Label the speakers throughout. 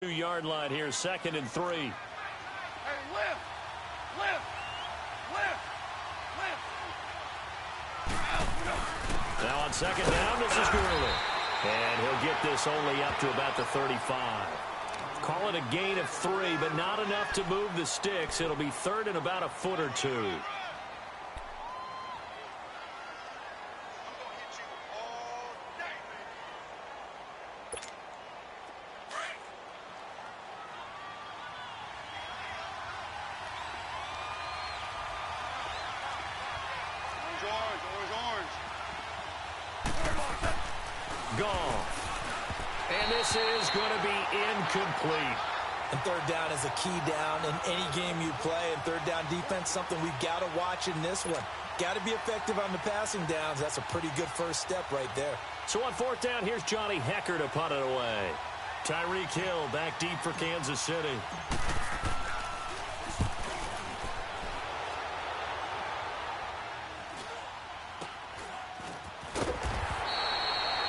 Speaker 1: 2-yard line here, 2nd and 3.
Speaker 2: Hey, lift!
Speaker 1: Now on 2nd down, this is Gurley. And he'll get this only up to about the 35. Call it a gain of 3, but not enough to move the sticks. It'll be 3rd and about a foot or 2. Gone. And this is going to be incomplete.
Speaker 3: And 3rd down is a key down in any game you play. And 3rd down defense, something we've got to watch in this one. Got to be effective on the passing downs. That's a pretty good first step right there.
Speaker 1: So on 4th down, here's Johnny Hecker to punt it away. Tyreek Hill back deep for Kansas City.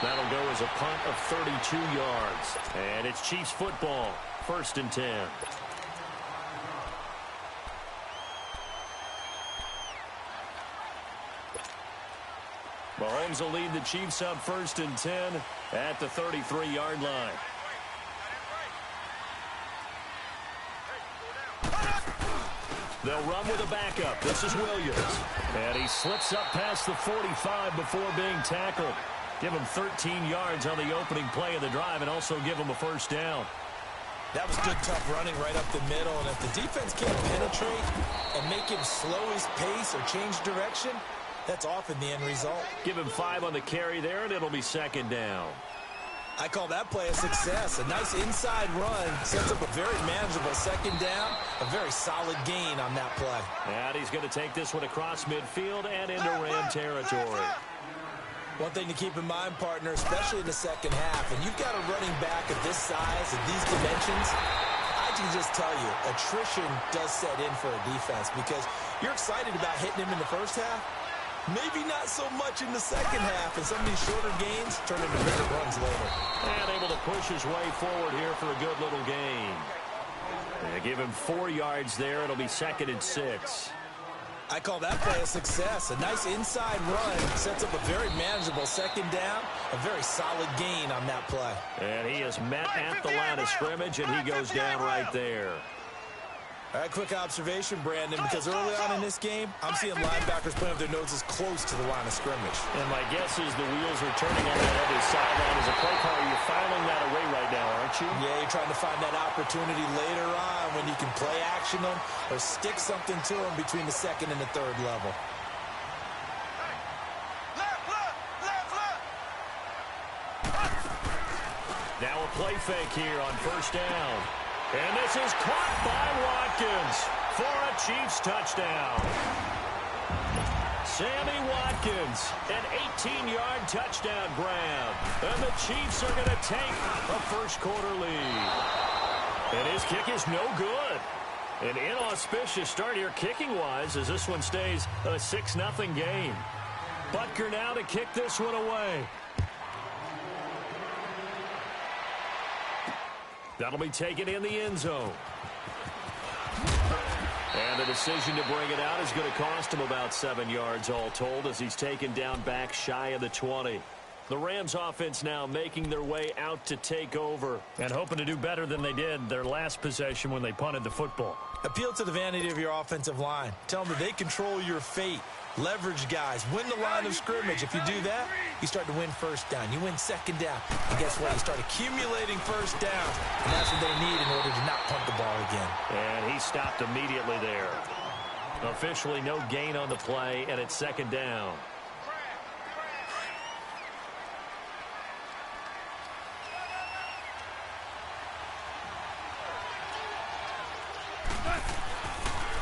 Speaker 1: That'll go as a punt of 32 yards. And it's Chiefs football, 1st and 10. Mahomes will lead the Chiefs up 1st and 10 at the 33-yard line. They'll run with a backup. This is Williams. And he slips up past the 45 before being tackled. Give him 13 yards on the opening play of the drive and also give him a 1st down.
Speaker 3: That was good, tough running right up the middle. And if the defense can't penetrate and make him slow his pace or change direction, that's often the end result.
Speaker 1: Give him 5 on the carry there, and it'll be 2nd down.
Speaker 3: I call that play a success. A nice inside run sets up a very manageable 2nd down. A very solid gain on that play.
Speaker 1: And he's going to take this one across midfield and into Ram territory.
Speaker 3: One thing to keep in mind, partner, especially in the 2nd half, and you've got a running back of this size and these dimensions, I can just tell you, attrition does set in for a defense because you're excited about hitting him in the 1st half, maybe not so much in the 2nd half, and some of these shorter gains turn into bigger runs later.
Speaker 1: And able to push his way forward here for a good little gain. And give him 4 yards there. It'll be 2nd and 6.
Speaker 3: I call that play a success. A nice inside run sets up a very manageable 2nd down. A very solid gain on that play.
Speaker 1: And he is met at the line of scrimmage, and he goes down right there.
Speaker 3: All right, quick observation, Brandon, because early on in this game, I'm seeing linebackers putting up their noses close to the line of scrimmage.
Speaker 1: And my guess is the wheels are turning on that other sideline as a play caller. You're filing that away right now, aren't you?
Speaker 3: Yeah, you're trying to find that opportunity later on when you can play action them or stick something to them between the 2nd and the 3rd level.
Speaker 1: Now a play fake here on 1st down. And this is caught by Watkins for a Chiefs touchdown. Sammy Watkins, an 18-yard touchdown grab. And the Chiefs are going to take a 1st quarter lead. And his kick is no good. An inauspicious start here kicking-wise as this one stays a 6-0 game. Butker now to kick this one away. That'll be taken in the end zone. And the decision to bring it out is going to cost him about 7 yards all told as he's taken down back shy of the 20. The Rams offense now making their way out to take over and hoping to do better than they did their last possession when they punted the football.
Speaker 3: Appeal to the vanity of your offensive line. Tell them that they control your fate. Leverage guys. Win the line of scrimmage. If you do that, you start to win 1st down. You win 2nd down. And guess what? You start accumulating 1st downs. And that's what they need in order to not punt the ball again.
Speaker 1: And he stopped immediately there. Officially no gain on the play, and it's 2nd down.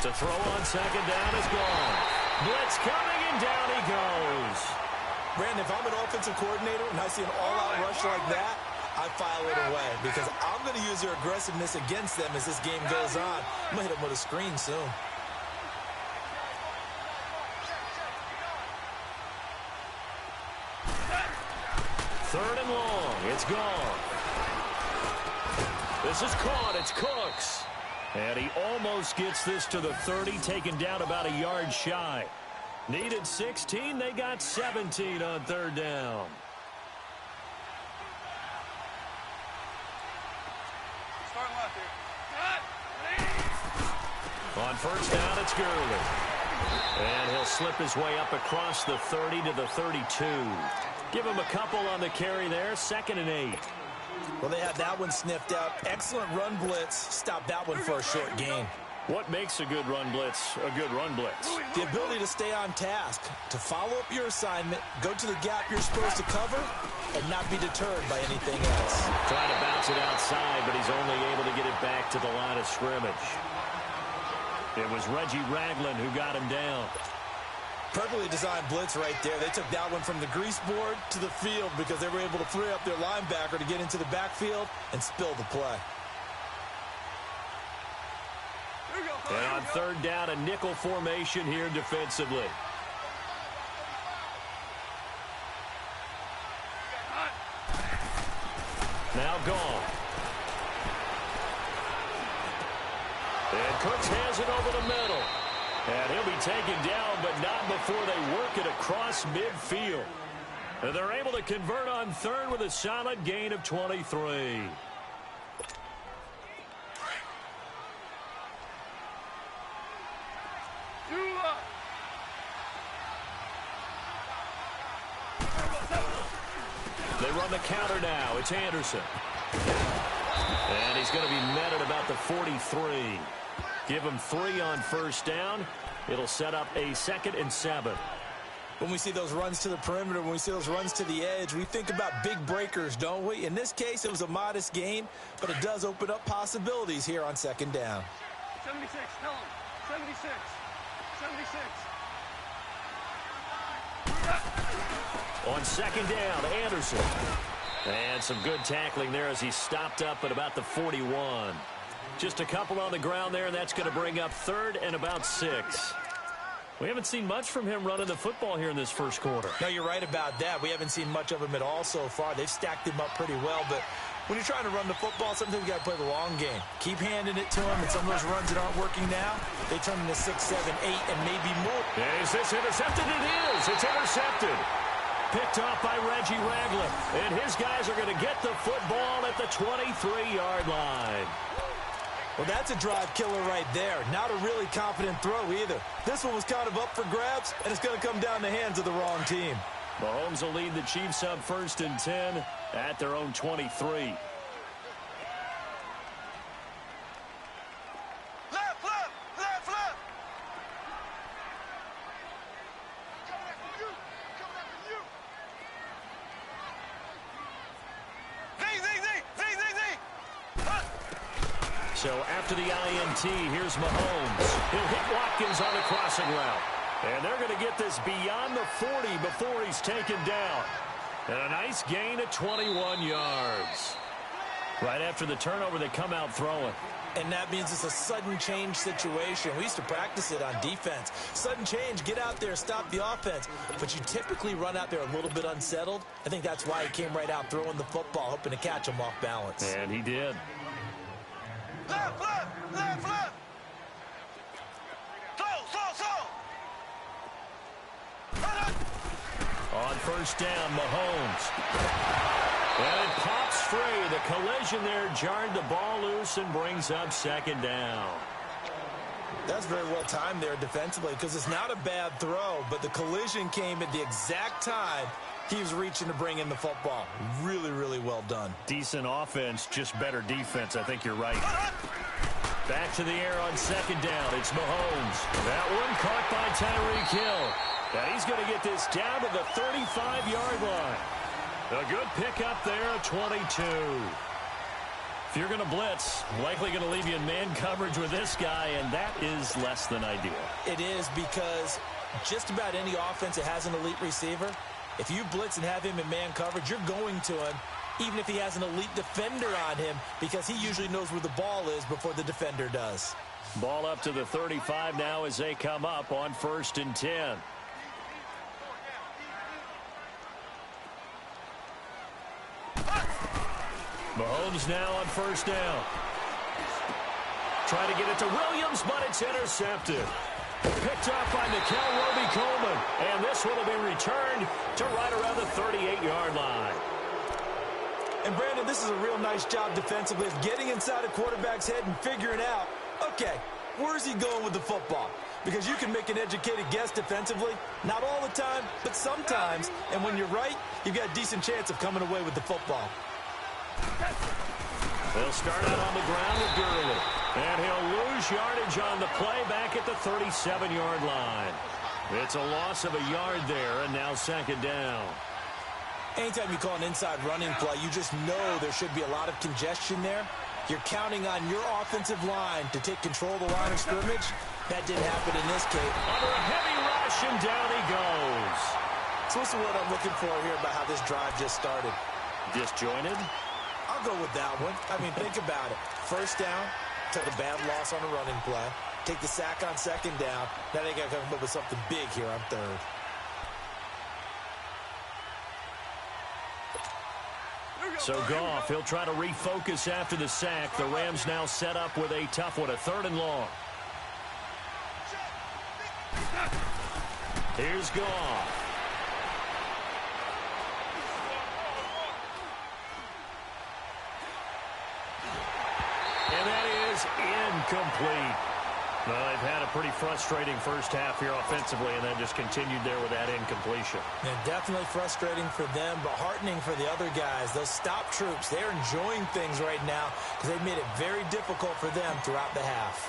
Speaker 1: To throw on 2nd down is gone. Blitz coming, and down he goes.
Speaker 3: Brandon, if I'm an offensive coordinator and I see an all-out rush like that, I file it away because I'm going to use their aggressiveness against them as this game goes on. I'm going to hit them with a screen soon. 3rd and long. It's gone.
Speaker 1: This is caught. It's Cooks. And he almost gets this to the 30, taken down about a yard shy. Needed 16. They got 17 on third down.
Speaker 2: Start left here.
Speaker 1: On first down, it's Gurley. And he'll slip his way up across the 30 to the 32. Give him a couple on the carry there. 2nd and 8.
Speaker 3: Well, they had that one sniffed out. Excellent run blitz. Stop that one for a short gain.
Speaker 1: What makes a good run blitz a good run blitz?
Speaker 3: The ability to stay on task, to follow up your assignment, go to the gap you're supposed to cover, and not be deterred by anything else.
Speaker 1: Trying to bounce it outside, but he's only able to get it back to the line of scrimmage. It was Reggie Ragland who got him down.
Speaker 3: Perfectly designed blitz right there. They took that one from the grease board to the field because they were able to free up their linebacker to get into the backfield and spill the play.
Speaker 1: And on third down, a nickel formation here defensively. Now gone. And Cooks has it over the middle. And he'll be taken down, but not before they work it across midfield. And they're able to convert on third with a solid gain of 23. They run the counter now. It's Anderson. And he's going to be met at about the 43. Give him 3 on first down. It'll set up a 2nd and 7.
Speaker 3: When we see those runs to the perimeter, when we see those runs to the edge, we think about big breakers, don't we? In this case, it was a modest gain, but it does open up possibilities here on 2nd down.
Speaker 2: 76, tell him. 76. 76.
Speaker 1: On 2nd down, Anderson. And some good tackling there as he stopped up at about the 41. Just a couple on the ground there, and that's going to bring up 3rd and about 6. We haven't seen much from him running the football here in this first quarter.
Speaker 3: No, you're right about that. We haven't seen much of him at all so far. They've stacked him up pretty well, but when you're trying to run the football, sometimes you got to play the long game. Keep handing it to him, and some of those runs that aren't working now, they turn into 6, 7, 8, and maybe more.
Speaker 1: Is this intercepted? It is. It's intercepted. Picked off by Reggie Ragland. And his guys are going to get the football at the 23-yard line.
Speaker 3: Well, that's a drive killer right there. Not a really confident throw either. This one was kind of up for grabs, and it's going to come down the hands of the wrong team.
Speaker 1: Mahomes will lead the Chiefs up 1st and 10 at their own 23. So after the INT, here's Mahomes. He'll hit Watkins on the crossing route. And they're going to get this beyond the 40 before he's taken down. And a nice gain of 21 yards. Right after the turnover, they come out throwing.
Speaker 3: And that means it's a sudden change situation. We used to practice it on defense. Sudden change, get out there, stop the offense. But you typically run out there a little bit unsettled. I think that's why he came right out throwing the football, hoping to catch him off balance.
Speaker 1: And he did.
Speaker 2: Left, left, left, left.
Speaker 1: On first down, Mahomes. And it pops free. The collision there jarred the ball loose and brings up 2nd down.
Speaker 3: That's very well timed there defensively because it's not a bad throw, but the collision came at the exact time he was reaching to bring in the football. Really, really well done.
Speaker 1: Decent offense, just better defense. I think you're right. Back to the air on 2nd down. It's Mahomes. That one caught by Tyreek Hill. And he's going to get this down to the 35-yard line. A good pickup there, 22. If you're going to blitz, likely going to leave you in man coverage with this guy, and that is less than ideal.
Speaker 3: It is because just about any offense that has an elite receiver, if you blitz and have him in man coverage, you're going to him, even if he has an elite defender on him, because he usually knows where the ball is before the defender does.
Speaker 1: Ball up to the 35 now as they come up on 1st and 10. Mahomes now on first down. Trying to get it to Williams, but it's intercepted. Picked up by Nikel Roby-Coleman. And this one will be returned to right around the 38-yard line.
Speaker 3: And, Brandon, this is a real nice job defensively of getting inside a quarterback's head and figuring out, okay, where's he going with the football? Because you can make an educated guess defensively, not all the time, but sometimes. And when you're right, you've got a decent chance of coming away with the football.
Speaker 1: They'll start out on the ground with Gurley. And he'll lose yardage on the play back at the 37-yard line. It's a loss of a yard there, and now second down.
Speaker 3: Anytime you call an inside running play, you just know there should be a lot of congestion there. You're counting on your offensive line to take control of the line of scrimmage. That didn't happen in this case.
Speaker 1: Under a heavy rush, and down he goes.
Speaker 3: So this is what I'm looking for here about how this drive just started.
Speaker 1: Disjointed?
Speaker 3: I'll go with that one. I mean, think about it. First down, took a bad loss on a running play. Take the sack on second down. Now they got to come up with something big here on third.
Speaker 1: So Goff, he'll try to refocus after the sack. The Rams now set up with a tough one, a 3rd and long. Here's Goff. And that is incomplete. Well, they've had a pretty frustrating first half here offensively, and then just continued there with that incompletion.
Speaker 3: And definitely frustrating for them, but heartening for the other guys. Those stop troops, they're enjoying things right now because they've made it very difficult for them throughout the half.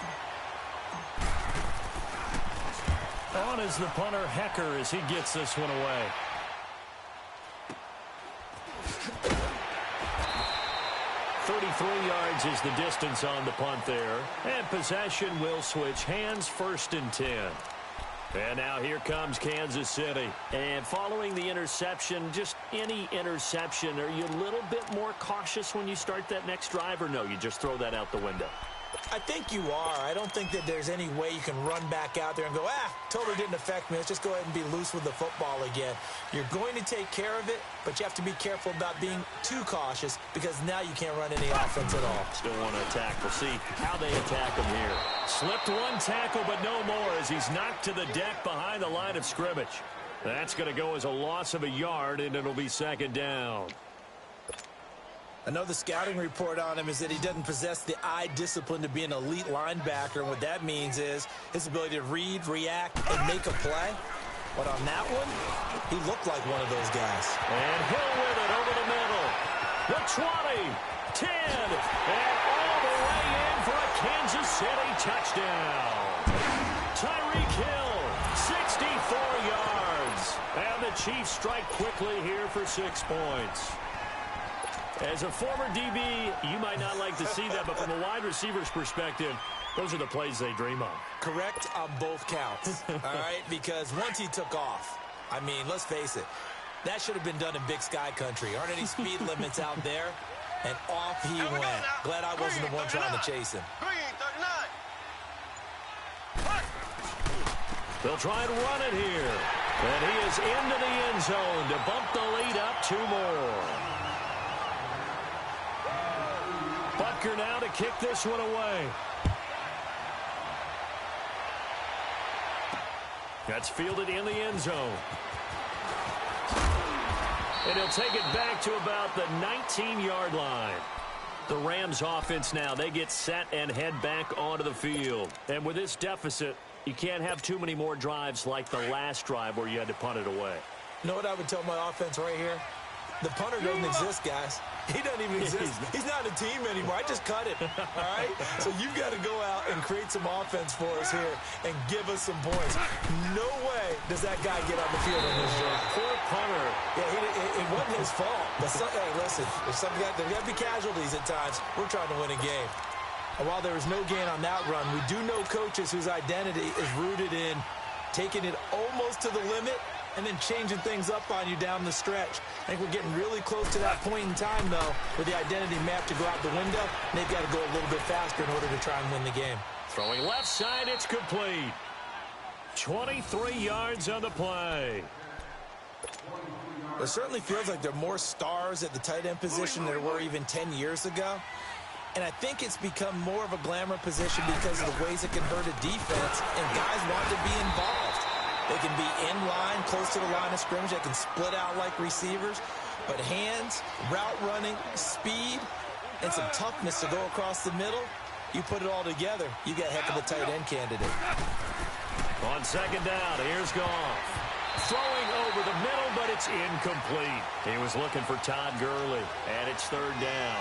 Speaker 1: On is the punter, Hecker, as he gets this one away. Yards is the distance on the punt there. And possession will switch hands, 1st and 10. And now here comes Kansas City. And following the interception, just any interception, are you a little bit more cautious when you start that next drive, or no, you just throw that out the window?
Speaker 3: I think you are. I don't think that there's any way you can run back out there and go, totally didn't affect me. Let's just go ahead and be loose with the football again. You're going to take care of it, but you have to be careful about being too cautious because now you can't run any offense at all.
Speaker 1: Still want to attack. We'll see how they attack him here. Slipped one tackle, but no more as he's knocked to the deck behind the line of scrimmage. That's going to go as a loss of a yard, and it'll be second down.
Speaker 3: I know the scouting report on him is that he doesn't possess the eye discipline to be an elite linebacker. And what that means is his ability to read, react, and make a play. But on that one, he looked like one of those guys.
Speaker 1: And Hill with it over the middle. The 20, 10, and all the way in for a Kansas City touchdown. Tyreek Hill, 64 yards. And the Chiefs strike quickly here for 6 points. As a former DB, you might not like to see that, but from a wide receiver's perspective, those are the plays they dream of.
Speaker 3: Correct on both counts, all right? Because once he took off, I mean, let's face it, that should have been done in Big Sky Country. Aren't any speed limits out there? And off he went. Glad I wasn't the one trying to chase him.
Speaker 1: They'll try and run it here. And he is into the end zone to bump the lead up 2 more. Butker now to kick this one away. That's fielded in the end zone. And he'll take it back to about the 19-yard line. The Rams offense now, they get set and head back onto the field. And with this deficit, you can't have too many more drives like the last drive where you had to punt it away.
Speaker 3: You know what I would tell my offense right here? The punter doesn't exist, guys. He doesn't even exist. He's not a team anymore. I just cut it, all right? So you've got to go out and create some offense for us here and give us some points. No way does that guy get on the field in this drive.
Speaker 1: Poor punter.
Speaker 3: Yeah, it wasn't his fault. But hey, listen, there's got to be casualties at times. We're trying to win a game. And while there was no gain on that run, we do know coaches whose identity is rooted in taking it almost to the limit and then changing things up on you down the stretch. I think we're getting really close to that point in time, though, where the identity map to go out the window, and they've got to go a little bit faster in order to try and win the game.
Speaker 1: Throwing left side, it's complete. 23 yards on the play.
Speaker 3: It certainly feels like there are more stars at the tight end position than there were even 10 years ago. And I think it's become more of a glamour position because of the ways it can hurt a defense, and guys want to be involved. They can be in line, close to the line of scrimmage. They can split out like receivers. But hands, route running, speed, and some toughness to go across the middle, you put it all together, you got a heck of a tight end candidate.
Speaker 1: On second down, here's Goff. Throwing over the middle, but it's incomplete. He was looking for Todd Gurley, and it's third down.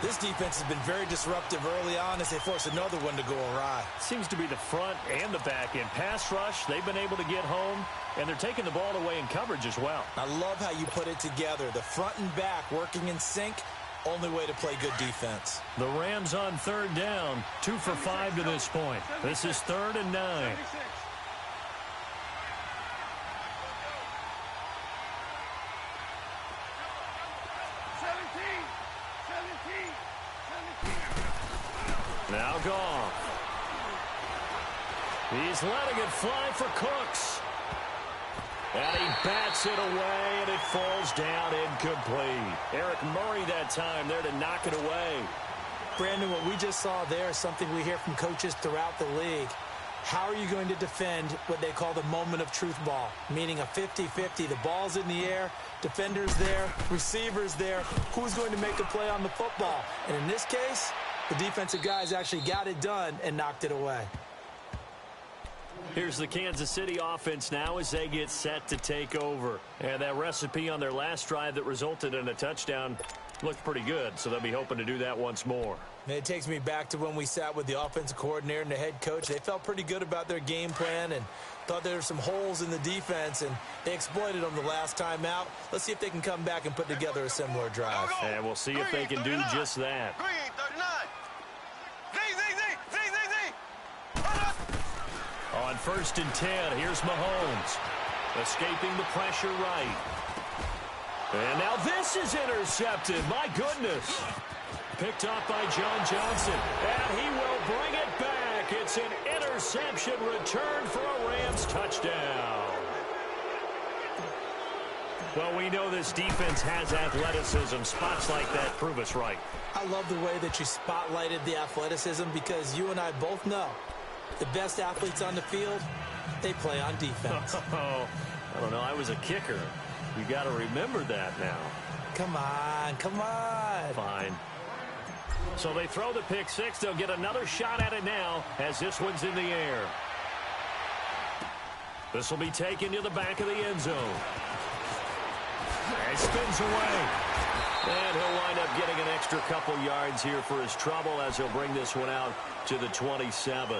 Speaker 3: This defense has been very disruptive early on as they force another one to go awry.
Speaker 1: Seems to be the front and the back end. Pass rush, they've been able to get home, and they're taking the ball away in coverage as well.
Speaker 3: I love how you put it together. The front and back working in sync, only way to play good defense.
Speaker 1: The Rams on third down, 2 for 5 to this point. This is 3rd and 9. Now Goff. He's letting it fly for Cooks. And he bats it away, and it falls down incomplete. Eric Murray that time there to knock it away.
Speaker 3: Brandon, what we just saw there is something we hear from coaches throughout the league. How are you going to defend what they call the moment of truth ball, meaning a 50-50? The ball's in the air, defender's there, receiver's there. Who's going to make a play on the football? And in this case, the defensive guys actually got it done and knocked it away.
Speaker 1: Here's the Kansas City offense now as they get set to take over. And that recipe on their last drive that resulted in a touchdown looked pretty good, so they'll be hoping to do that once more.
Speaker 3: It takes me back to when we sat with the offensive coordinator and the head coach. They felt pretty good about their game plan and thought there were some holes in the defense, and they exploited them the last time out. Let's see if they can come back and put together a similar drive.
Speaker 1: And we'll see if they can do just that. On 1st and 10, here's Mahomes. Escaping the pressure right. And now this is intercepted. My goodness. Picked up by John Johnson. And he will bring it back. It's an interception return for a Rams touchdown. Well, we know this defense has athleticism. Spots like that prove us right.
Speaker 3: I love the way that you spotlighted the athleticism because you and I both know the best athletes on the field, they play on defense.
Speaker 1: I don't know. I was a kicker. You got to remember that now.
Speaker 3: Come on, come on.
Speaker 1: Fine. So they throw the pick six. They'll get another shot at it now as this one's in the air. This will be taken to the back of the end zone. And spins away. And he'll wind up getting an extra couple yards here for his trouble as he'll bring this one out to the 27.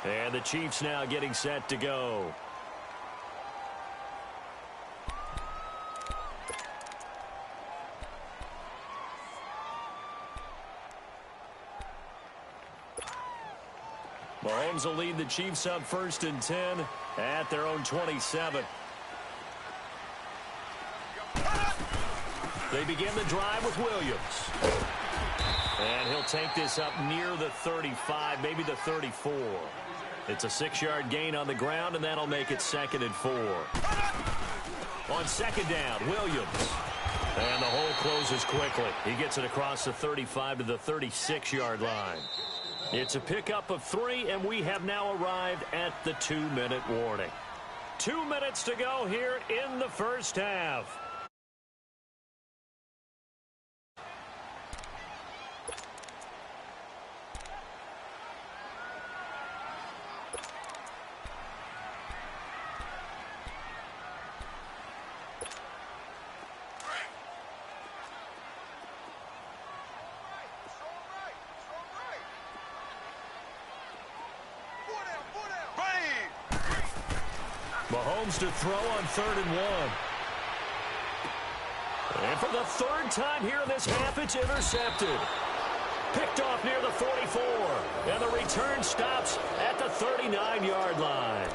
Speaker 1: And the Chiefs now getting set to go. Mahomes will lead the Chiefs up 1st and 10 at their own 27. They begin the drive with Williams. And he'll take this up near the 35, maybe the 34. It's a 6-yard gain on the ground, and that'll make it 2nd and 4. On 2nd down, Williams. And the hole closes quickly. He gets it across the 35 to the 36-yard line. It's a pickup of 3, and we have now arrived at the 2-minute warning. 2 minutes to go here in the first half. Mahomes to throw on 3rd and 1. And for the 3rd time here in this half, it's intercepted. Picked off near the 44. And the return stops at the 39-yard line.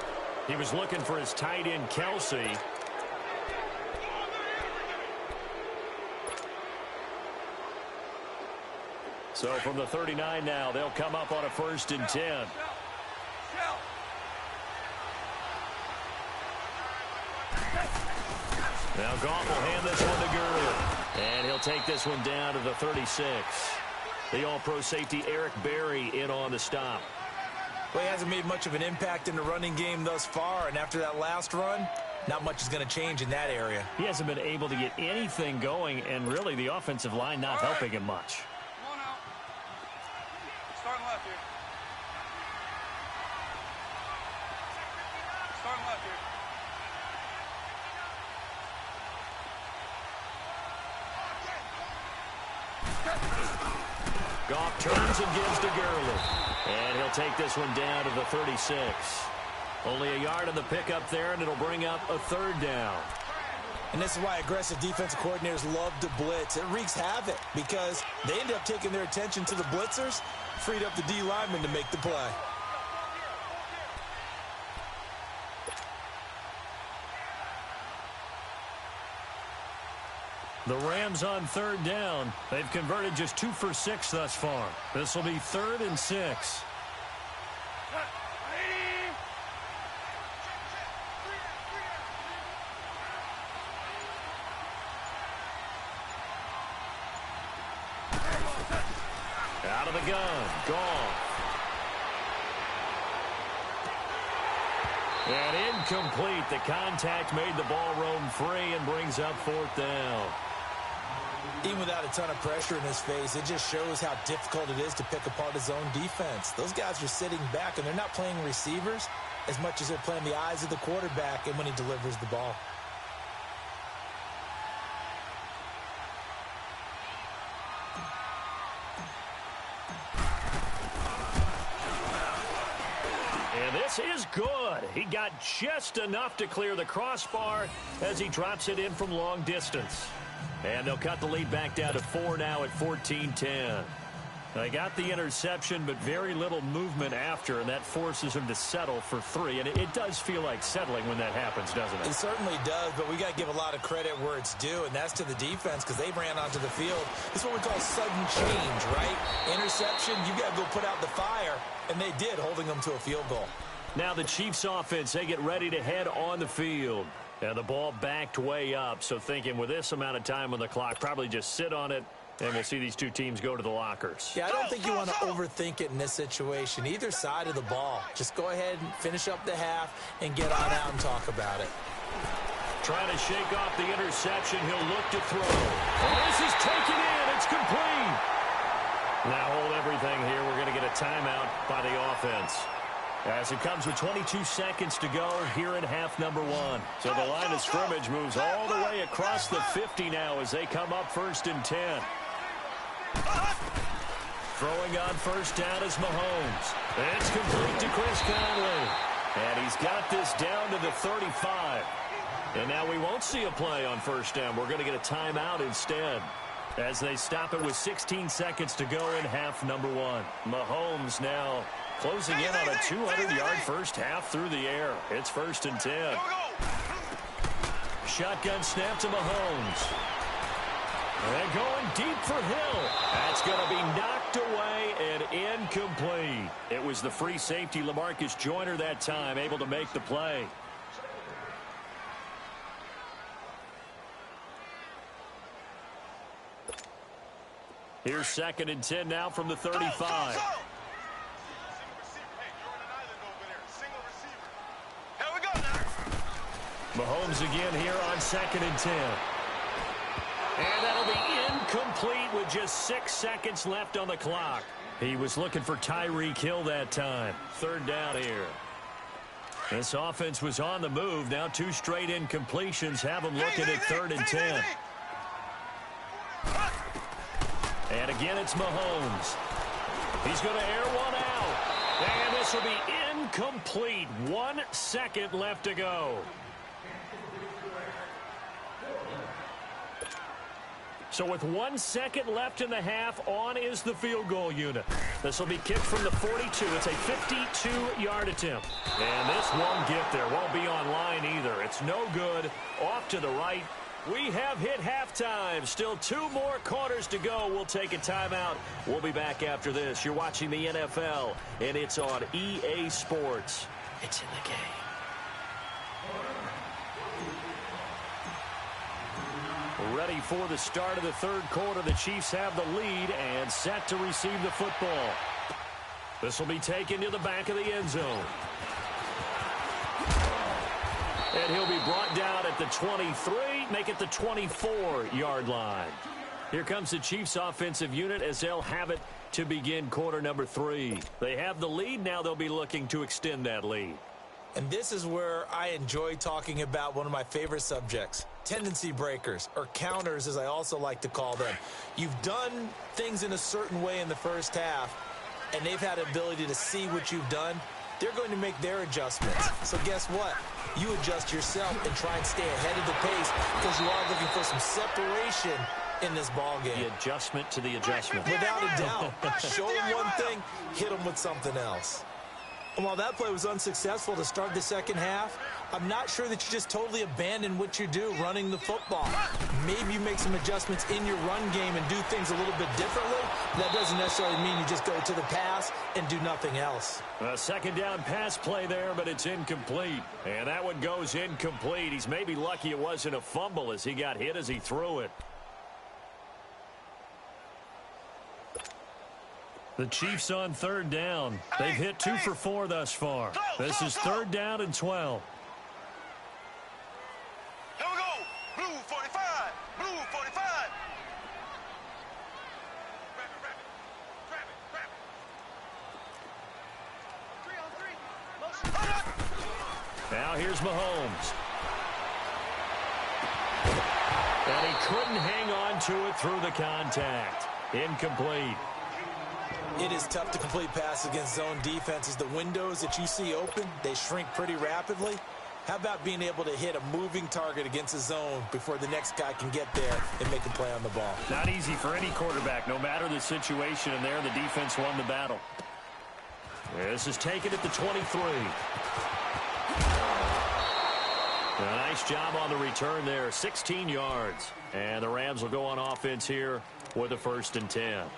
Speaker 1: He was looking for his tight end, Kelsey. So from the 39 now, they'll come up on a 1st and 10. Now Goff will hand this one to Gurley. And he'll take this one down to the 36. The All-Pro safety Eric Berry in on the stop.
Speaker 3: Well, he hasn't made much of an impact in the running game thus far, and after that last run, not much is going to change in that area.
Speaker 1: He hasn't been able to get anything going, and really the offensive line not helping him much.
Speaker 2: Come on out. Starting left here. Starting left here.
Speaker 1: Goff turns and gives to Gurley. And he'll take this one down to the 36. Only a yard on the pickup there, and it'll bring up a third down.
Speaker 3: And this is why aggressive defensive coordinators love to blitz. It wreaks havoc because they end up taking their attention to the blitzers, freed up the D lineman to make the play.
Speaker 1: The Rams on third down. They've converted just 2 for 6 thus far. This will be 3rd and 6. Out of the gun. Gone. And incomplete. The contact made the ball roam free and brings up 4th down.
Speaker 3: Even without a ton of pressure in his face, it just shows how difficult it is to pick apart his own defense. Those guys are sitting back, and they're not playing receivers as much as they're playing the eyes of the quarterback and when he delivers the ball.
Speaker 1: And this is good. He got just enough to clear the crossbar as he drops it in from long distance. And they'll cut the lead back down to 4 now at 14-10. They got the interception, but very little movement after, and that forces him to settle for 3. And it does feel like settling when that happens, doesn't it?
Speaker 3: It certainly does, but we got to give a lot of credit where it's due, and that's to the defense because they ran onto the field. It's what we call sudden change, right? Interception, you got to go put out the fire, and they did, holding them to a field goal.
Speaker 1: Now the Chiefs offense, they get ready to head on the field. And the ball backed way up, so thinking with this amount of time on the clock, probably just sit on it, and we'll see these two teams go to the lockers.
Speaker 3: Yeah, I don't think you want to overthink it in this situation. Either side of the ball. Just go ahead and finish up the half and get on out and talk about it.
Speaker 1: Trying to shake off the interception. He'll look to throw. And this is taken in. It's complete. Now hold everything here. We're going to get a timeout by the offense. As it comes with 22 seconds to go here in half number 1. So the line of scrimmage moves all the way across the 50 now as they come up 1st and 10. Throwing on first down is Mahomes. It's complete to Chris Conley. And he's got this down to the 35. And now we won't see a play on first down. We're going to get a timeout instead. As they stop it with 16 seconds to go in half number 1. Mahomes now closing in on a 200-yard first half through the air. It's 1st and 10. Shotgun snap to Mahomes. And going deep for Hill. That's going to be knocked away and incomplete. It was the free safety LaMarcus Joyner that time, able to make the play. Here's 2nd and 10 now from the 35. Mahomes again here on 2nd and 10. And that'll be incomplete with just 6 seconds left on the clock. He was looking for Tyreek Hill that time. 3rd down here. This offense was on the move. Now 2 straight incompletions have them looking at 3rd and 10. And again, it's Mahomes. He's going to air one out. And this will be incomplete. 1 second left to go. So with 1 second left in the half, on is the field goal unit. This will be kicked from the 42. It's a 52-yard attempt. And this won't get there. Won't be on line either. It's no good. Off to the right. We have hit halftime. Still 2 more quarters to go. We'll take a timeout. We'll be back after this. You're watching the NFL, and it's on EA Sports. It's in the game. Ready for the start of the third quarter. The Chiefs have the lead and set to receive the football. This will be taken to the back of the end zone. And he'll be brought down at the 23, make it the 24-yard line. Here comes the Chiefs offensive unit as they'll have it to begin quarter number 3. They have the lead. Now they'll be looking to extend that lead.
Speaker 3: And this is where I enjoy talking about one of my favorite subjects, tendency breakers, or counters as I also like to call them. You've done things in a certain way in the first half, and they've had the ability to see what you've done. They're going to make their adjustments. So guess what? You adjust yourself and try and stay ahead of the pace because you are looking for some separation in this ball game.
Speaker 1: The adjustment to the adjustment.
Speaker 3: Without a doubt. Show them one thing, hit them with something else. And while that play was unsuccessful to start the second half, I'm not sure that you just totally abandon what you do running the football. Maybe you make some adjustments in your run game and do things a little bit differently. That doesn't necessarily mean you just go to the pass and do nothing else.
Speaker 1: A second down pass play there, but it's incomplete. And that one goes incomplete. He's maybe lucky it wasn't a fumble as he got hit as he threw it. The Chiefs on third down. They've hit 2 for 4 thus far. This is third down and 12.
Speaker 2: Here we go. Blue 45. Blue 45. Grab it.
Speaker 1: Now here's Mahomes. And he couldn't hang on to it through the contact. Incomplete.
Speaker 3: It is tough to complete pass against zone defenses. The windows that you see open, they shrink pretty rapidly. How about being able to hit a moving target against a zone before the next guy can get there and make a play on the ball?
Speaker 1: Not easy for any quarterback, no matter the situation, and there the defense won the battle. This is taken at the 23. A nice job on the return there, 16 yards. And the Rams will go on offense here with a 1st and 10.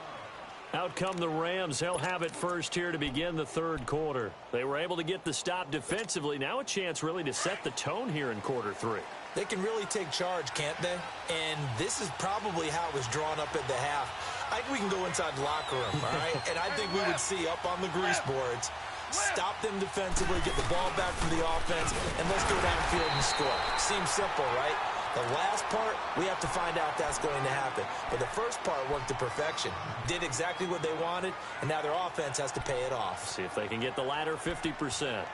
Speaker 1: Out come the Rams. They'll have it first here to begin the third quarter. They were able to get the stop defensively. Now a chance really to set the tone here in quarter 3.
Speaker 3: They can really take charge, can't they? And this is probably how it was drawn up at the half. I think we can go inside the locker room, all right? And I think we would see up on the grease boards, stop them defensively, get the ball back from the offense, and let's go downfield and score. Seems simple, right? The last part, we have to find out if that's going to happen. But the first part worked to perfection. Did exactly what they wanted, and now their offense has to pay it off.
Speaker 1: See if they can get the latter 50%.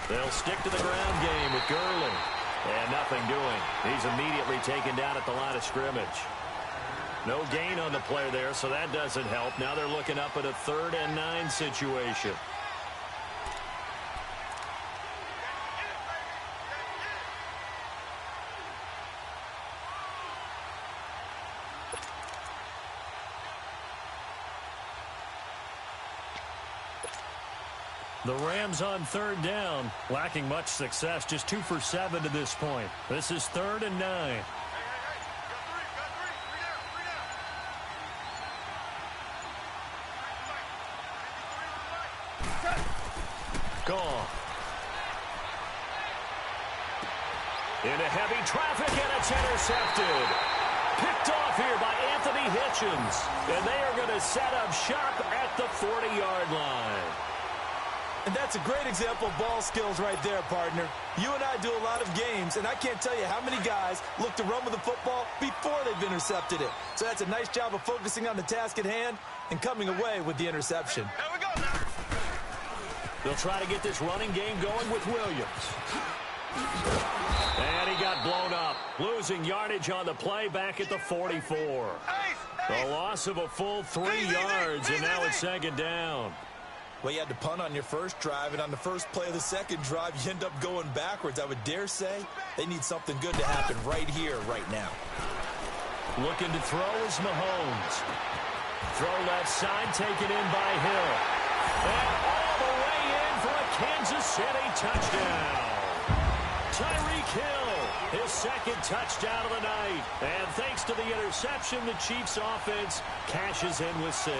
Speaker 1: They'll stick to the ground game with Gurley. And nothing doing. He's immediately taken down at the line of scrimmage. No gain on the play there, so that doesn't help. Now they're looking up at a 3rd and 9 situation. The Rams on third down, lacking much success, just 2 for 7 to this point. This is 3rd and 9. Gone. Into heavy traffic, and it's intercepted. Picked off here by Anthony Hitchens. And they are going to set up shop at the 40-yard line.
Speaker 3: And that's a great example of ball skills right there, partner. You and I do a lot of games, and I can't tell you how many guys look to run with the football before they've intercepted it. So that's a nice job of focusing on the task at hand and coming away with the interception.
Speaker 2: Here we go now.
Speaker 1: They'll try to get this running game going with Williams. And he got blown up. Losing yardage on the play back at the 44. The loss of a full 3 yards, and now it's 2nd down.
Speaker 3: Well, you had to punt on your first drive, and on the first play of the second drive, you end up going backwards. I would dare say they need something good to happen right here, right now.
Speaker 1: Looking to throw is Mahomes. Throw left side, taken in by Hill. And all the way in for a Kansas City touchdown. Tyreek Hill, his second touchdown of the night. And thanks to the interception, the Chiefs offense cashes in with 6.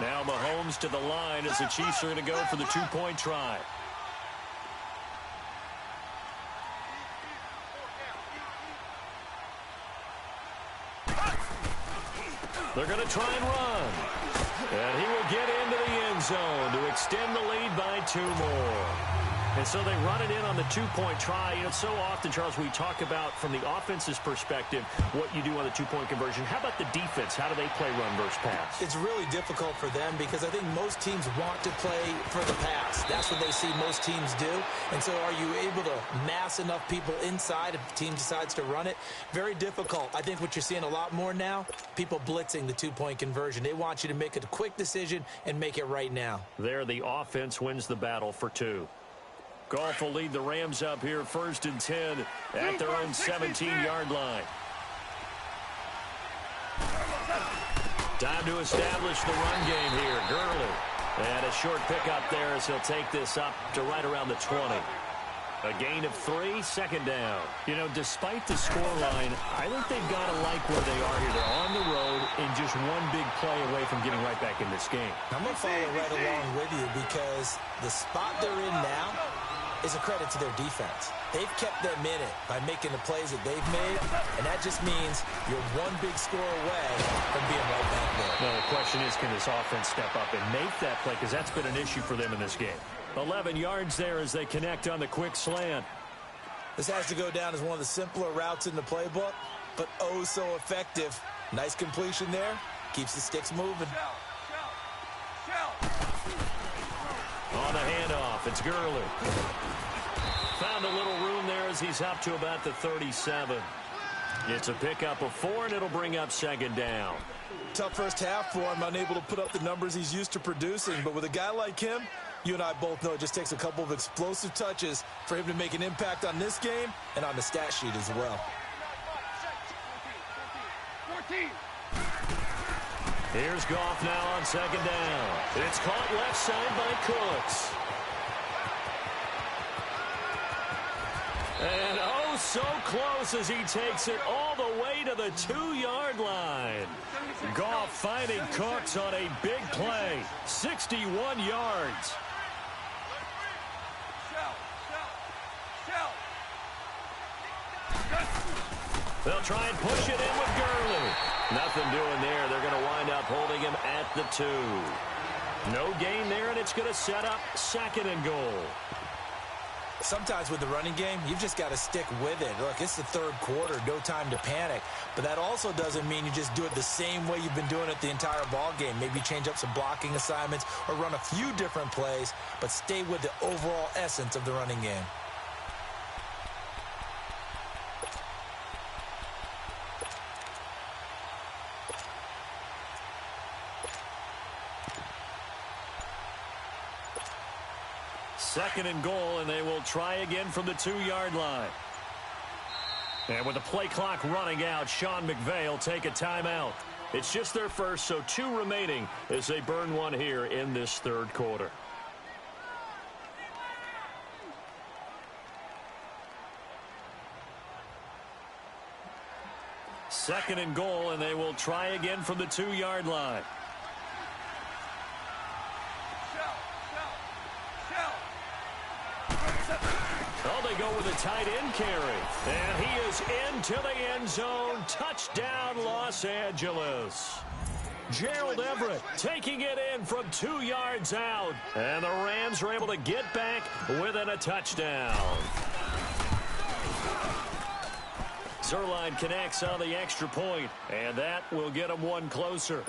Speaker 1: Now Mahomes to the line as the Chiefs are going to go for the 2-point try. They're going to try and run. And he will get into the end zone to extend the lead by 2 more. And so they run it in on the 2-point try. You know, so often, Charles, we talk about from the offense's perspective what you do on the 2-point conversion. How about the defense? How do they play run versus pass?
Speaker 3: It's really difficult for them because I think most teams want to play for the pass. That's what they see most teams do. And so are you able to mass enough people inside if the team decides to run it? Very difficult. I think what you're seeing a lot more now, people blitzing the 2-point conversion. They want you to make a quick decision and make it right now.
Speaker 1: There, the offense wins the battle for 2. Goff will lead the Rams up here 1st and 10 at their own 17-yard line. Time to establish the run game here. Gurley. And a short pickup there as he'll take this up to right around the 20. A gain of 3, 2nd down. You know, despite the scoreline, I think they've got to like where they are here. They're on the road and just one big play away from getting right back in this game.
Speaker 3: I'm going to follow right along with you because the spot they're in now is a credit to their defense. They've kept them in it by making the plays that they've made, and that just means you're one big score away from being right back there.
Speaker 1: Well, the question is, can this offense step up and make that play? Because that's been an issue for them in this game. 11 yards there as they connect on the quick slant.
Speaker 3: This has to go down as one of the simpler routes in the playbook, but oh so effective. Nice completion there. Keeps the sticks moving.
Speaker 1: On the handoff, it's Gurley. Found a little room there as he's up to about the 37. It's a pickup of 4, and it'll bring up 2nd down.
Speaker 3: Tough first half for him, unable to put up the numbers he's used to producing. But with a guy like him, you and I both know it just takes a couple of explosive touches for him to make an impact on this game and on the stat sheet as well.
Speaker 2: 14.
Speaker 1: Here's Goff now on 2nd down. It's caught left side by Cooks. And oh, so close as he takes it all the way to the 2-yard line. Goff finding Cooks on a big play. 61 yards. They'll try and push it in with Gurley. Nothing doing there. They're going to wind up holding him at the 2. No gain there, and it's going to set up 2nd and goal.
Speaker 3: Sometimes with the running game, you've just got to stick with it. Look, it's the 3rd quarter, no time to panic. But that also doesn't mean you just do it the same way you've been doing it the entire ball game. Maybe change up some blocking assignments or run a few different plays, but stay with the overall essence of the running game.
Speaker 1: Second and goal, and they will try again from the 2-yard line. And with the play clock running out, Sean McVay will take a timeout. It's just their first, so 2 remaining as they burn one here in this 3rd quarter. Second and goal, and they will try again from the 2-yard line. Oh, they go with a tight end carry. And he is into the end zone. Touchdown, Los Angeles. Gerald Everett taking it in from 2 yards out. And the Rams are able to get back within a touchdown. Zerline connects on the extra point, and that will get them one closer.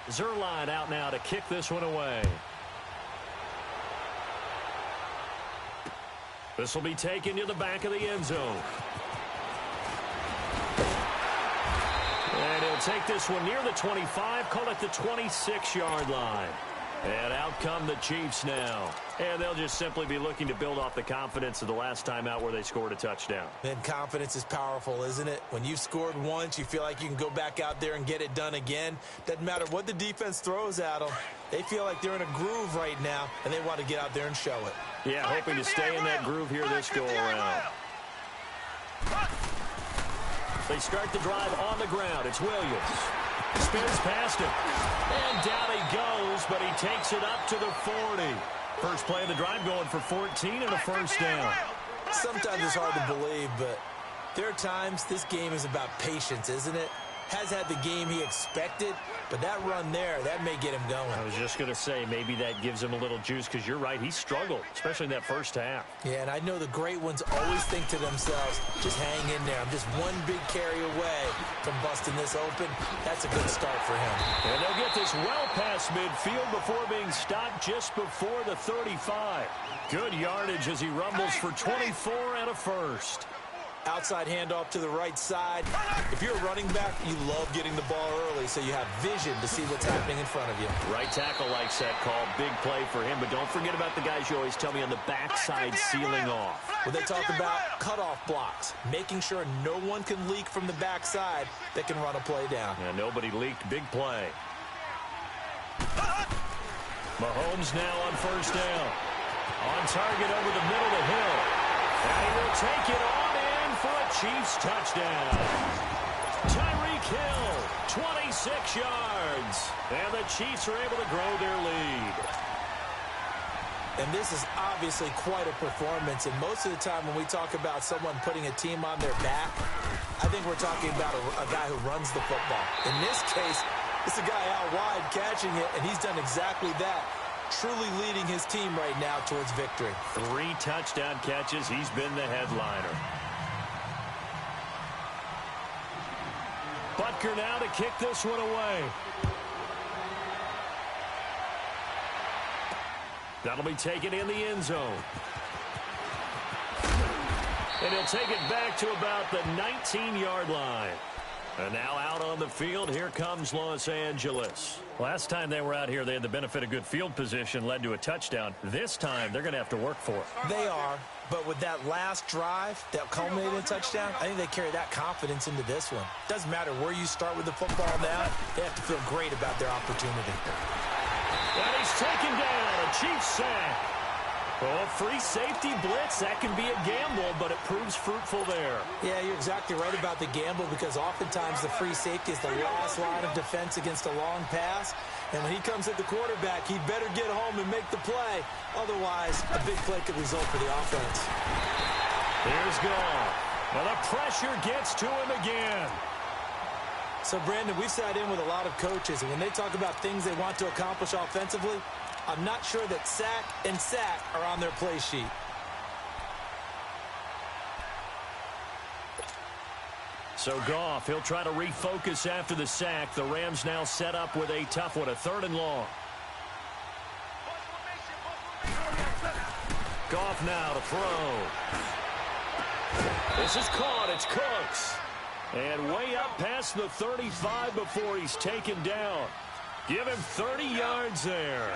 Speaker 1: Zerline out now to kick this one away. This will be taken to the back of the end zone. And he'll take this one near the 25, call it the 26-yard line. And out come the Chiefs now. And they'll just simply be looking to build off the confidence of the last time out where they scored a touchdown.
Speaker 3: And confidence is powerful, isn't it? When you've scored once, you feel like you can go back out there and get it done again. Doesn't matter what the defense throws at them. They feel like they're in a groove right now, and they want to get out there and show it.
Speaker 1: Yeah, hoping to stay in that groove here this go-around. They start the drive on the ground. It's Williams. Spins past him. And down he goes, but he takes it up to the 40. First play of the drive going for 14 and a first down.
Speaker 3: Sometimes it's hard to believe, but there are times this game is about patience, isn't it? Has had the game he expected, but that run there, that may get him going.
Speaker 1: I was just going to say, maybe that gives him a little juice, because you're right, he struggled, especially in that first half.
Speaker 3: Yeah, and I know the great ones always think to themselves, just hang in there. I'm just one big carry away from busting this open. That's a good start for him.
Speaker 1: And they'll get this well past midfield before being stopped just before the 35. Good yardage as he rumbles for 24 and a first.
Speaker 3: Outside handoff to the right side. If you're a running back, you love getting the ball early so you have vision to see what's happening in front of you.
Speaker 1: Right tackle likes that call. Big play for him, but don't forget about the guys you always tell me on the backside sealing off.
Speaker 3: When they talk about cutoff blocks, making sure no one can leak from the backside that can run a play down.
Speaker 1: Yeah, nobody leaked. Big play. Mahomes now on first down. On target over the middle of the hill. And he will take it on in for a Chiefs touchdown. Tyreek Hill, 26 yards. And the Chiefs are able to grow their lead.
Speaker 3: And this is obviously quite a performance. And most of the time when we talk about someone putting a team on their back, I think we're talking about a guy who runs the football. In this case, it's a guy out wide catching it, and he's done exactly that. Truly leading his team right now towards victory.
Speaker 1: 3 touchdown catches. He's been the headliner. Butker now to kick this one away. That'll be taken in the end zone. And he'll take it back to about the 19-yard line. And now out on the field, here comes Los Angeles. Last time they were out here, they had the benefit of good field position, led to a touchdown. This time, they're going to have to work for it.
Speaker 3: They are, but with that last drive that culminated in a touchdown, I think they carry that confidence into this one. Doesn't matter where you start with the football now, they have to feel great about their opportunity.
Speaker 1: And he's taken down, a Chiefs sack. Oh, free safety blitz, that can be a gamble, but it proves fruitful there.
Speaker 3: Yeah, you're exactly right about the gamble, because oftentimes the free safety is the last line of defense against a long pass. And when he comes at the quarterback, he'd better get home and make the play. Otherwise, a big play could result for the offense.
Speaker 1: Here's Goff. Well, the pressure gets to him again.
Speaker 3: So, Brandon, we've sat in with a lot of coaches, and when they talk about things they want to accomplish offensively, I'm not sure that sack and sack are on their play sheet.
Speaker 1: So Goff, he'll try to refocus after the sack. The Rams now set up with a tough one, a 3rd and long. Goff now to throw. This is caught. It's Cooks. And way up past the 35 before he's taken down. Give him 30 yards there.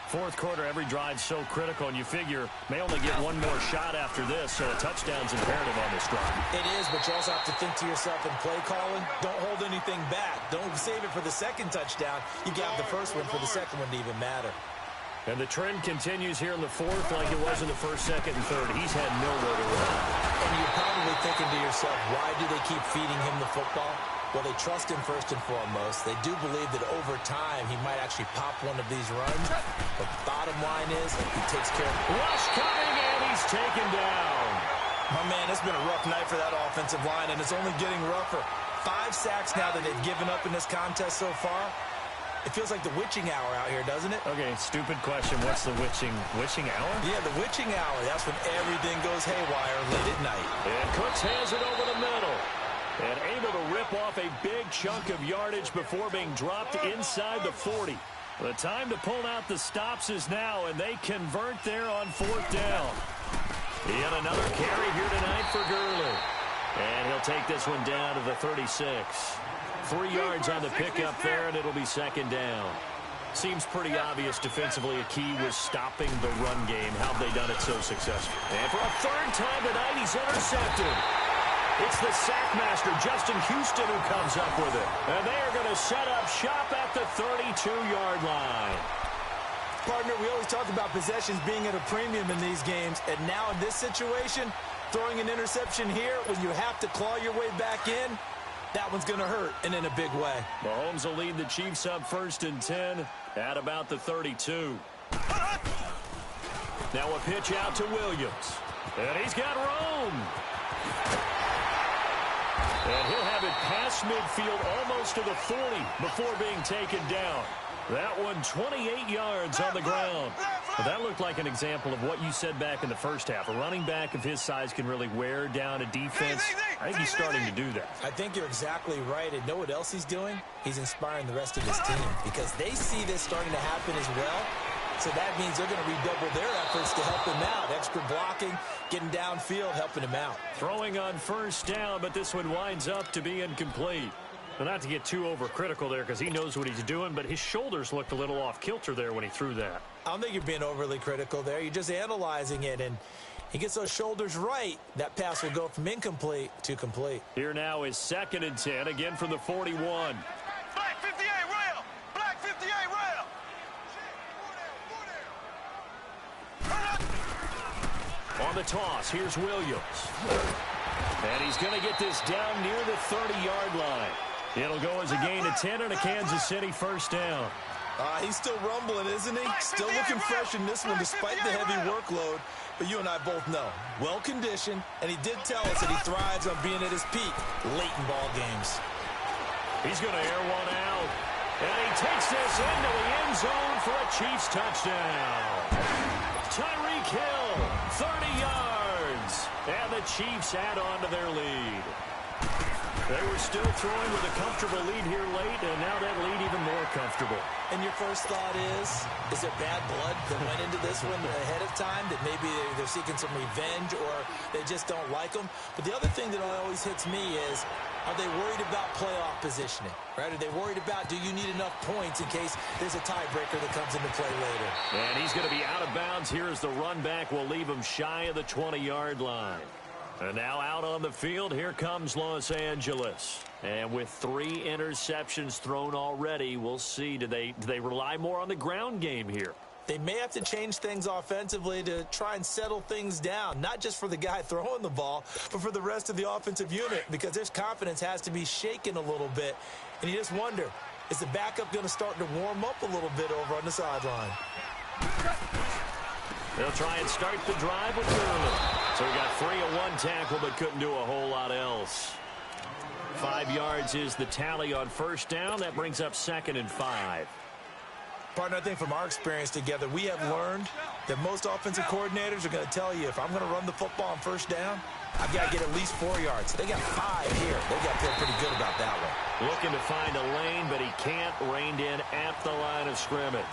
Speaker 1: Fourth quarter, every drive's so critical, and you figure may only get one more shot after this, so a touchdown's imperative on this drive.
Speaker 3: It is, but you also have to think to yourself in play calling, don't hold anything back. Don't save it for the second touchdown. You got the first one for the second one to even matter.
Speaker 1: And the trend continues here in the fourth like it was in the first, second, and third. He's had nowhere to run.
Speaker 3: And you're probably thinking to yourself, why do they keep feeding him the football? Well, they trust him first and foremost. They do believe that over time he might actually pop one of these runs. But the bottom line is he takes care of it.
Speaker 1: Rush coming, and he's taken down.
Speaker 3: My man, it's been a rough night for that offensive line, and it's only getting rougher. 5 sacks now that they've given up in this contest so far. It feels like the witching hour out here, doesn't it?
Speaker 1: Okay, stupid question. What's the witching hour?
Speaker 3: Yeah, the witching hour. That's when everything goes haywire late at night.
Speaker 1: And Cooks has it over the middle. And able to rip off a big chunk of yardage before being dropped inside the 40. The time to pull out the stops is now, and they convert there on 4th down. Yet another carry here tonight for Gurley. And he'll take this one down to the 36. 3 yards on the pickup there, and it'll be 2nd down. Seems pretty obvious defensively a key was stopping the run game. How have they done it so successful? And for a 3rd time tonight, he's intercepted. It's the sack master, Justin Houston, who comes up with it. And they are going to set up shop at the 32-yard line.
Speaker 3: Partner, we always talk about possessions being at a premium in these games. And now in this situation, throwing an interception here when you have to claw your way back in, that one's going to hurt, and in a big way.
Speaker 1: Mahomes will lead the Chiefs up 1st and 10 at about the 32. Now a pitch out to Williams. And he's got room. And he'll have it past midfield almost to the 40 before being taken down. That one 28 yards on the ground. But that looked like an example of what you said back in the first half. A running back of his size can really wear down a defense. I think he's starting to do that.
Speaker 3: I think you're exactly right. And know what else he's doing? He's inspiring the rest of his team because they see this starting to happen as well. So that means they're going to redouble their efforts to help him out. Extra blocking, getting downfield, helping him out.
Speaker 1: Throwing on 1st down, but this one winds up to be incomplete. Well, not to get too overcritical there because he knows what he's doing, but his shoulders looked a little off kilter there when he threw that.
Speaker 3: I don't think you're being overly critical there. You're just analyzing it, and he gets those shoulders right. That pass will go from incomplete to complete.
Speaker 1: Here now is 2nd and 10, again from the 41.
Speaker 2: Black 58 rail! Black 58 rail!
Speaker 1: On the toss, here's Williams. And he's going to get this down near the 30-yard line. It'll go as a gain of 10 and a Kansas City 1st down.
Speaker 3: He's still rumbling, isn't he? Still looking fresh in this one despite the heavy workload. But you and I both know, well-conditioned, and he did tell us that he thrives on being at his peak late in ball games.
Speaker 1: He's going to air one out. And he takes this into the end zone for a Chiefs touchdown. Tyreek Hill, 30 yards. And the Chiefs add on to their lead. They were still throwing with a comfortable lead here late, and now that lead even more comfortable.
Speaker 3: And your first thought is there bad blood that went into this one ahead of time, that maybe they're seeking some revenge or they just don't like them? But the other thing that always hits me is, are they worried about playoff positioning? Right? Are they worried about, do you need enough points in case there's a tiebreaker that comes into play later?
Speaker 1: And he's going to be out of bounds here as the run back will leave him shy of the 20-yard line. And now out on the field, here comes Los Angeles. And with 3 interceptions thrown already, we'll see. Do they rely more on the ground game here?
Speaker 3: They may have to change things offensively to try and settle things down, not just for the guy throwing the ball, but for the rest of the offensive unit, because their confidence has to be shaken a little bit. And you just wonder, is the backup going to start to warm up a little bit over on the sideline?
Speaker 1: They'll try and start the drive with Gurley. So he got 3 on 1 tackle, but couldn't do a whole lot else. 5 yards is the tally on 1st down. That brings up 2nd and 5.
Speaker 3: Partner, I think from our experience together, we have learned that most offensive coordinators are going to tell you, if I'm going to run the football on 1st down, I've got to get at least 4 yards. They got 5 here. They got to feel pretty good about that one.
Speaker 1: Looking to find a lane, but he can't. Reined in at the line of scrimmage.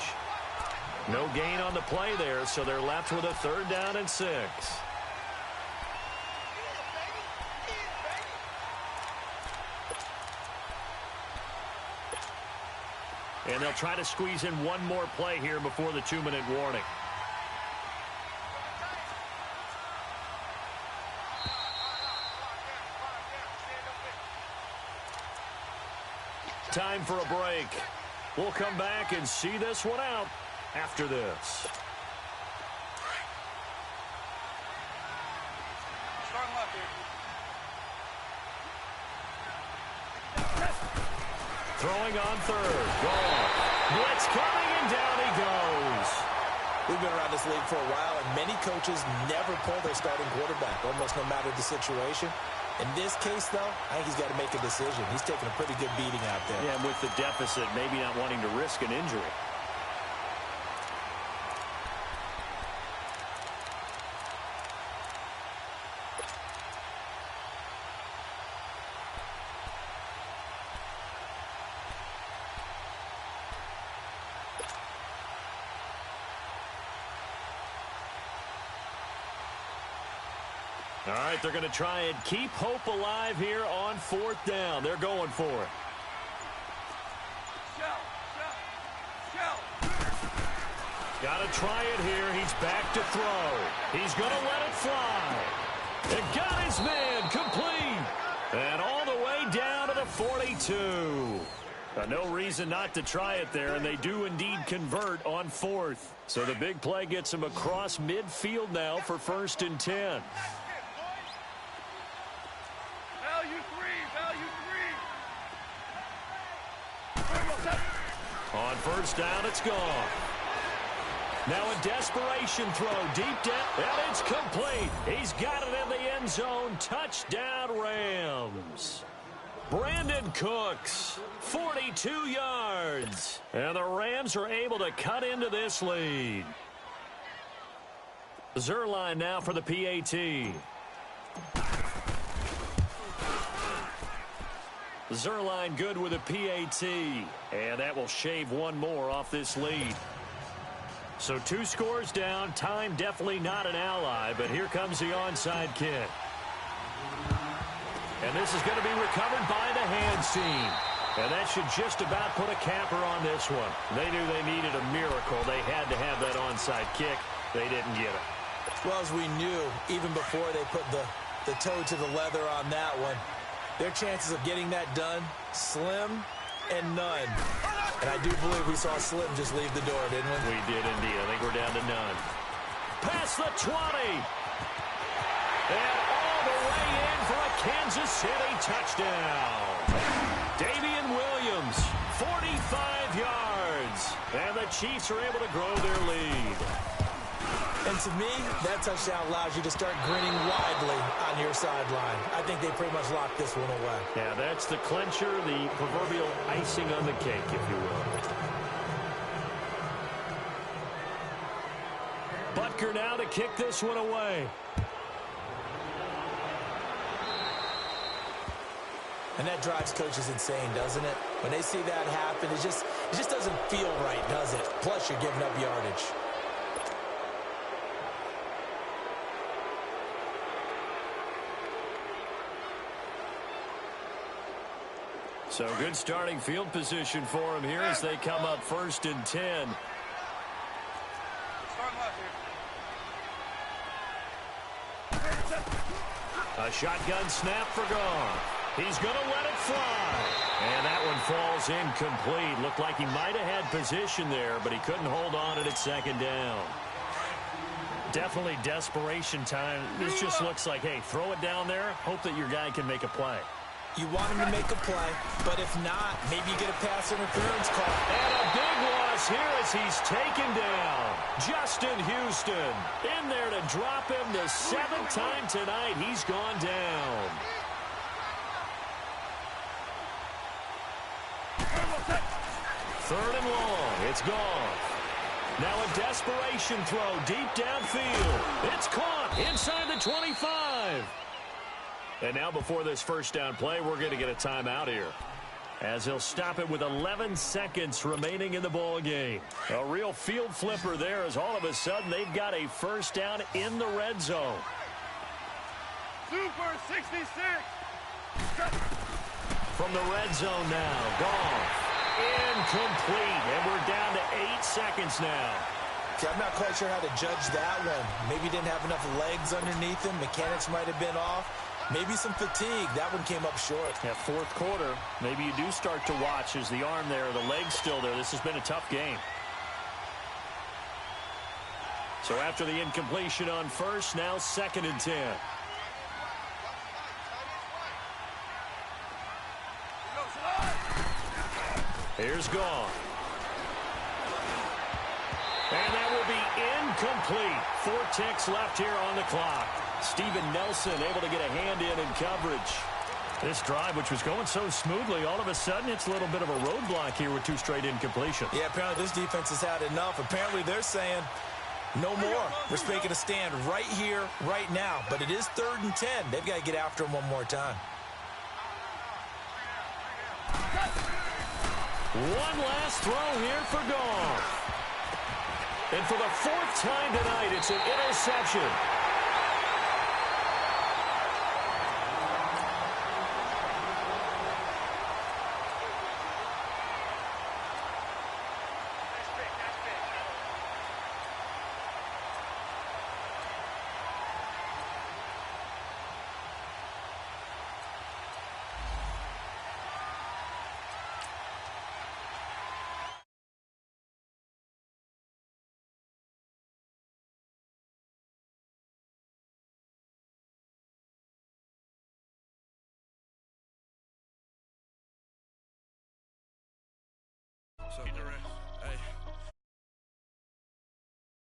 Speaker 1: No gain on the play there, so they're left with a 3rd down and 6. And they'll try to squeeze in one more play here before the 2-minute warning. Time for a break. We'll come back and see this one out after this.
Speaker 2: Starting left here.
Speaker 1: Throwing on 3rd. Gone. Blitz coming, and down he goes.
Speaker 3: We've been around this league for a while, and many coaches never pull their starting quarterback, almost no matter the situation. In this case, though, I think he's got to make a decision. He's taking a pretty good beating out there.
Speaker 1: Yeah, and with the deficit, maybe not wanting to risk an injury. All right, they're going to try and keep hope alive here on 4th down. They're going for it. Got to try it here. He's back to throw. He's going to let it fly. And got his man complete. And all the way down to the 42. No reason not to try it there, and they do indeed convert on 4th. So the big play gets him across midfield now for 1st and 10.
Speaker 2: Value three.
Speaker 1: On 1st down, it's gone. Now a desperation throw deep down, and it's complete. He's got it in the end zone. Touchdown, Rams. Brandon Cooks, 42 yards. And the Rams are able to cut into this lead. Zerline now for the PAT. Zerline good with a PAT. And that will shave one more off this lead. So 2 scores down. Time definitely not an ally, but here comes the onside kick. And this is going to be recovered by the hands team. And that should just about put a capper on this one. They knew they needed a miracle. They had to have that onside kick. They didn't get it.
Speaker 3: Well, as we knew, even before they put the toe to the leather on that one, their chances of getting that done, slim and none. And I do believe we saw Slim just leave the door, didn't we?
Speaker 1: We did indeed. I think we're down to none. Past the 20. And all the way in for a Kansas City touchdown. Damian Williams, 45 yards. And the Chiefs are able to grow their lead.
Speaker 3: And to me, that touchdown allows you to start grinning widely on your sideline. I think they pretty much locked this one away.
Speaker 1: Yeah, that's the clincher, the proverbial icing on the cake, if you will. Butker now to kick this one away.
Speaker 3: And that drives coaches insane, doesn't it? When they see that happen, it just doesn't feel right, does it? Plus, you're giving up yardage.
Speaker 1: So good starting field position for him here as they come up 1st and 10.
Speaker 2: Start left here.
Speaker 1: A shotgun snap for Goff. He's going to let it fly. And that one falls incomplete. Looked like he might have had position there, but he couldn't hold on it at 2nd down. Definitely desperation time. This just looks like, hey, throw it down there, hope that your guy can make a play.
Speaker 3: You want him to make a play, but if not, maybe you get a pass interference call.
Speaker 1: And a big loss here as he's taken down. Justin Houston in there to drop him the 7th time tonight. He's gone down. Third and long. It's gone. Now a desperation throw deep downfield. It's caught inside the 25. And now before this 1st down play, we're going to get a timeout here, as he'll stop it with 11 seconds remaining in the ball game. A real field flipper there, as all of a sudden they've got a 1st down in the red zone.
Speaker 2: Super 66.
Speaker 1: From the red zone now, Goff. Incomplete, and we're down to 8 seconds now.
Speaker 3: Okay, I'm not quite sure how to judge that one. Maybe didn't have enough legs underneath him. Mechanics might have been off. Maybe some fatigue. That one came up short.
Speaker 1: Yeah, 4th quarter, maybe you do start to watch as the arm there, the leg's still there. This has been a tough game. So after the incompletion on 1st, now 2nd and 10. Here's Goff. And that will be incomplete. 4 ticks left here on the clock. Steven Nelson able to get a hand in coverage. This drive, which was going so smoothly, all of a sudden it's a little bit of a roadblock here with 2 straight incompletions.
Speaker 3: Yeah, apparently this defense has had enough. Apparently they're saying no more. We're making a stand right here, right now. But it is 3rd and 10. They've got to get after him one more time.
Speaker 1: One last throw here for Goff. And for the 4th time tonight, it's an interception.